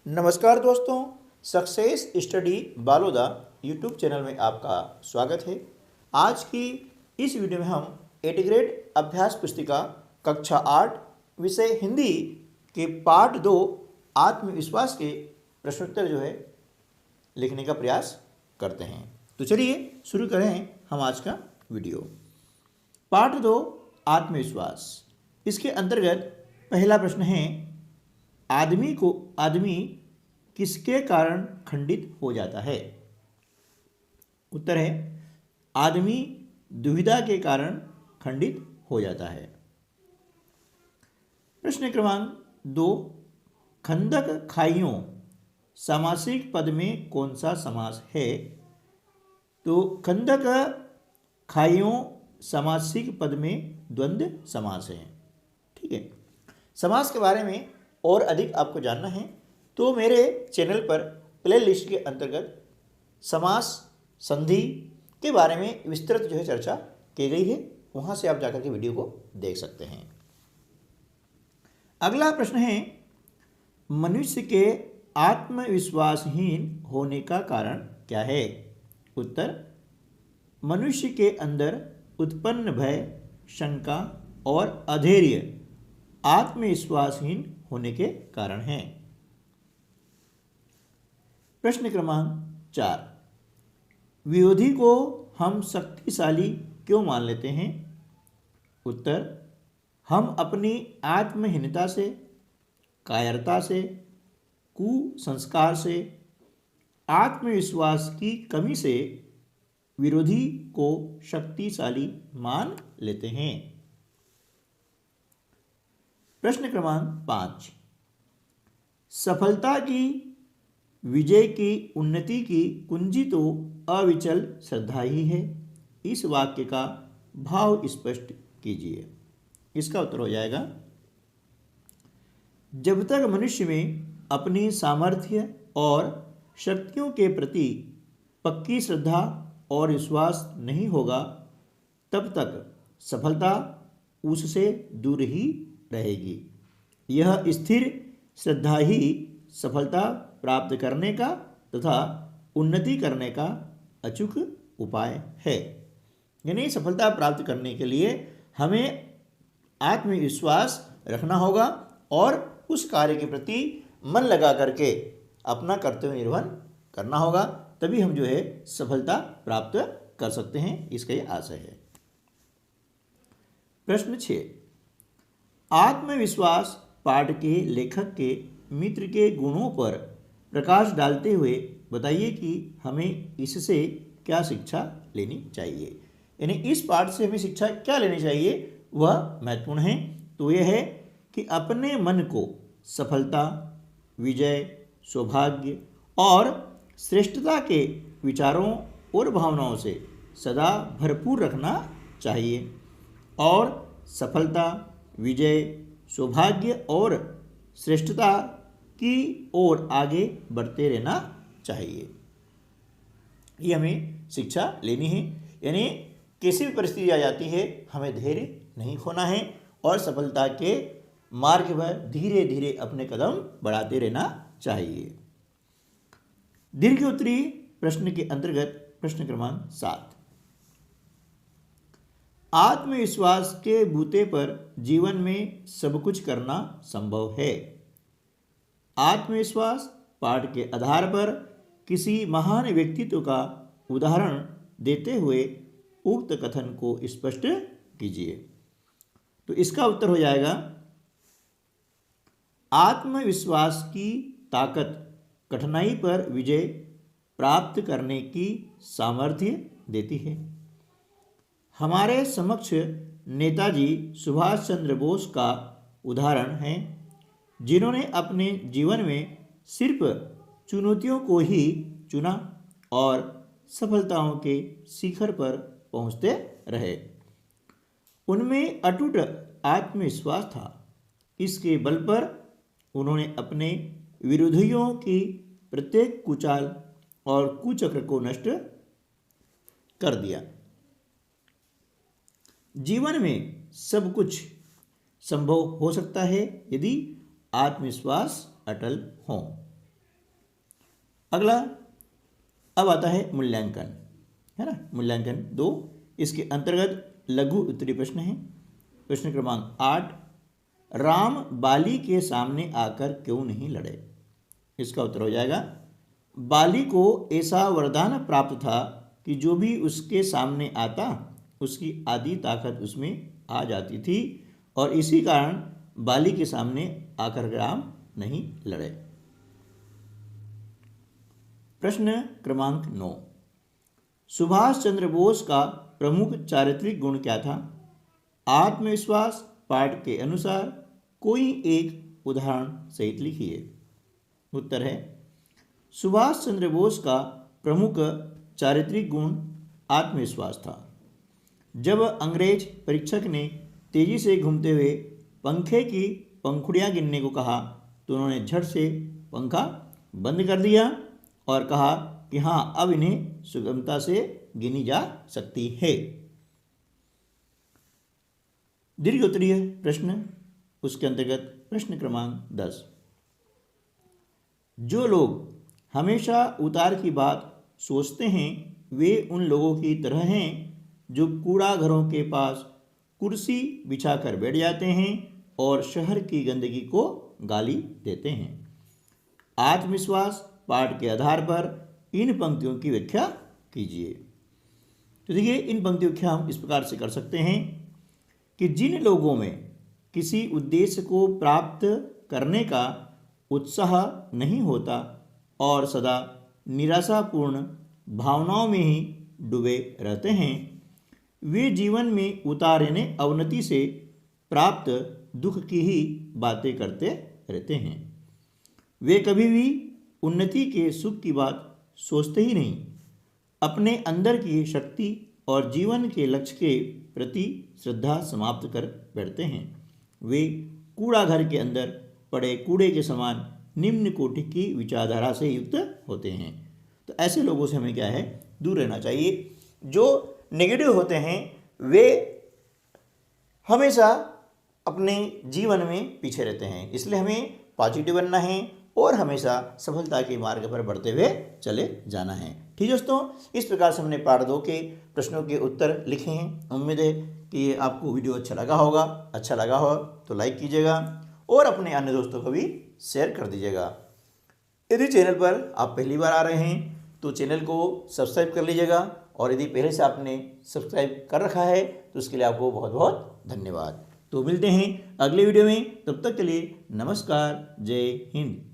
नमस्कार दोस्तों, success study Baloda YouTube channel में आपका स्वागत है। आज की इस वीडियो में हम एटीग्रेड अभ्यास पुस्तिका कक्षा 8 विषय हिंदी के पार्ट 2 आत्मविश्वास के प्रश्नोत्तर लिखने का प्रयास करते हैं। तो चलिए शुरू करें हम आज का वीडियो। पार्ट 2 आत्मविश्वास, इसके अंतर्गत पहला प्रश्न है, आदमी किसके कारण खंडित हो जाता है? उत्तर है, आदमी दुविधा के कारण खंडित हो जाता है। प्रश्न क्रमांक 2, खंदक खाइयों समासिक पद में कौन सा समास है? तो खंदक खाइयों समासिक पद में द्वंद्व समास है। ठीक है, समास के बारे में और अधिक आपको जानना है तो मेरे चैनल पर प्लेलिस्ट के अंतर्गत समास संधि के बारे में विस्तृत चर्चा की गई है, वहां से आप जाकर के वीडियो को देख सकते हैं। अगला प्रश्न है, मनुष्य के आत्मविश्वासहीन होने का कारण क्या है? उत्तर, मनुष्य के अंदर उत्पन्न भय, शंका और अधैर्य आत्मविश्वासहीन होने के कारण हैं। प्रश्न क्रमांक 4, विरोधी को हम शक्तिशाली क्यों मान लेते हैं? उत्तर, हम अपनी आत्महीनता से, कायरता से, कुसंस्कार से, आत्मविश्वास की कमी से विरोधी को शक्तिशाली मान लेते हैं। प्रश्न क्रमांक 5, सफलता की, विजय की, उन्नति की कुंजी तो अविचल श्रद्धा ही है। इस वाक्य का भाव स्पष्ट कीजिए। इसका उत्तर हो जाएगा, जब तक मनुष्य में अपनी सामर्थ्य और शक्तियों के प्रति पक्की श्रद्धा और विश्वास नहीं होगा, तब तक सफलता उससे दूर ही रहेगी। यह स्थिर श्रद्धा ही सफलता प्राप्त करने का तथा उन्नति करने का अचूक उपाय है। यानी सफलता प्राप्त करने के लिए हमें आत्मविश्वास रखना होगा और उस कार्य के प्रति मन लगा करके अपना कर्तव्य निर्वहन करना होगा, तभी हम सफलता प्राप्त कर सकते हैं, इसका ये आशय है। प्रश्न 6, आत्मविश्वास पाठ के लेखक के मित्र के गुणों पर प्रकाश डालते हुए बताइए कि हमें इससे क्या शिक्षा लेनी चाहिए। यानी इस पाठ से हमें शिक्षा क्या लेनी चाहिए वह महत्वपूर्ण है। तो यह है कि अपने मन को सफलता, विजय, सौभाग्य और श्रेष्ठता के विचारों और भावनाओं से सदा भरपूर रखना चाहिए और सफलता, विजय, सौभाग्य और श्रेष्ठता की ओर आगे बढ़ते रहना चाहिए। ये हमें शिक्षा लेनी है। यानी किसी भी परिस्थिति आ जाती है, हमें धैर्य नहीं खोना है और सफलता के मार्ग पर धीरे धीरे अपने कदम बढ़ाते रहना चाहिए। दीर्घ उत्तरी प्रश्न के अंतर्गत प्रश्न क्रमांक 7, आत्मविश्वास के बूते पर जीवन में सब कुछ करना संभव है। आत्मविश्वास पाठ के आधार पर किसी महान व्यक्तित्व का उदाहरण देते हुए उक्त कथन को स्पष्ट कीजिए। तो इसका उत्तर हो जाएगा, आत्मविश्वास की ताकत कठिनाई पर विजय प्राप्त करने की सामर्थ्य देती है। हमारे समक्ष नेताजी सुभाष चंद्र बोस का उदाहरण है, जिन्होंने अपने जीवन में सिर्फ चुनौतियों को ही चुना और सफलताओं के शिखर पर पहुंचते रहे। उनमें अटूट आत्मविश्वास था। इसके बल पर उन्होंने अपने विरोधियों की प्रत्येक कुचाल और कुचक्र को नष्ट कर दिया। जीवन में सब कुछ संभव हो सकता है यदि आत्मविश्वास अटल हो। अगला अब आता है मूल्यांकन, है ना। मूल्यांकन 2, इसके अंतर्गत लघु उत्तरीय प्रश्न है। प्रश्न क्रमांक 8, राम बाली के सामने आकर क्यों नहीं लड़े? इसका उत्तर हो जाएगा, बाली को ऐसा वरदान प्राप्त था कि जो भी उसके सामने आता उसकी आधी ताकत उसमें आ जाती थी और इसी कारण बाली के सामने आकर राम नहीं लड़े। प्रश्न क्रमांक 9, सुभाष चंद्र बोस का प्रमुख चारित्रिक गुण क्या था? आत्मविश्वास पाठ के अनुसार कोई एक उदाहरण सहित लिखिए। उत्तर है, सुभाष चंद्र बोस का प्रमुख चारित्रिक गुण आत्मविश्वास था। जब अंग्रेज परीक्षक ने तेजी से घूमते हुए पंखे की पंखुड़ियां गिनने को कहा तो उन्होंने झट से पंखा बंद कर दिया और कहा कि हाँ, अब इन्हें सुगमता से गिनी जा सकती है। दीर्घ उत्तरीय प्रश्न, उसके अंतर्गत प्रश्न क्रमांक 10, जो लोग हमेशा उतार की बात सोचते हैं वे उन लोगों की तरह हैं जो कूड़ा घरों के पास कुर्सी बिछाकर बैठ जाते हैं और शहर की गंदगी को गाली देते हैं। आत्मविश्वास पाठ के आधार पर इन पंक्तियों की व्याख्या कीजिए। तो देखिए, इन पंक्तियों की हम इस प्रकार से कर सकते हैं कि जिन लोगों में किसी उद्देश्य को प्राप्त करने का उत्साह नहीं होता और सदा निराशापूर्ण भावनाओं में ही डूबे रहते हैं, वे जीवन में उतार यानी अवनति से प्राप्त दुख की ही बातें करते रहते हैं। वे कभी भी उन्नति के सुख की बात सोचते ही नहीं। अपने अंदर की शक्ति और जीवन के लक्ष्य के प्रति श्रद्धा समाप्त कर बैठते हैं। वे कूड़ा घर के अंदर पड़े कूड़े के समान निम्न कोटि की विचारधारा से युक्त होते हैं। तो ऐसे लोगों से हमें क्या है, दूर रहना चाहिए। जो नेगेटिव होते हैं वे हमेशा अपने जीवन में पीछे रहते हैं, इसलिए हमें पॉजिटिव बनना है और हमेशा सफलता के मार्ग पर बढ़ते हुए चले जाना है। ठीक दोस्तों, इस प्रकार से हमने पार्ट 2 के प्रश्नों के उत्तर लिखे हैं। उम्मीद है कि आपको वीडियो अच्छा लगा होगा। अच्छा लगा हो तो लाइक कीजिएगा और अपने अन्य दोस्तों को भी शेयर कर दीजिएगा। यदि चैनल पर आप पहली बार आ रहे हैं तो चैनल को सब्सक्राइब कर लीजिएगा और यदि पहले से आपने सब्सक्राइब कर रखा है तो उसके लिए आपको बहुत बहुत धन्यवाद। तो मिलते हैं अगले वीडियो में, तब तक के लिए नमस्कार, जय हिंद।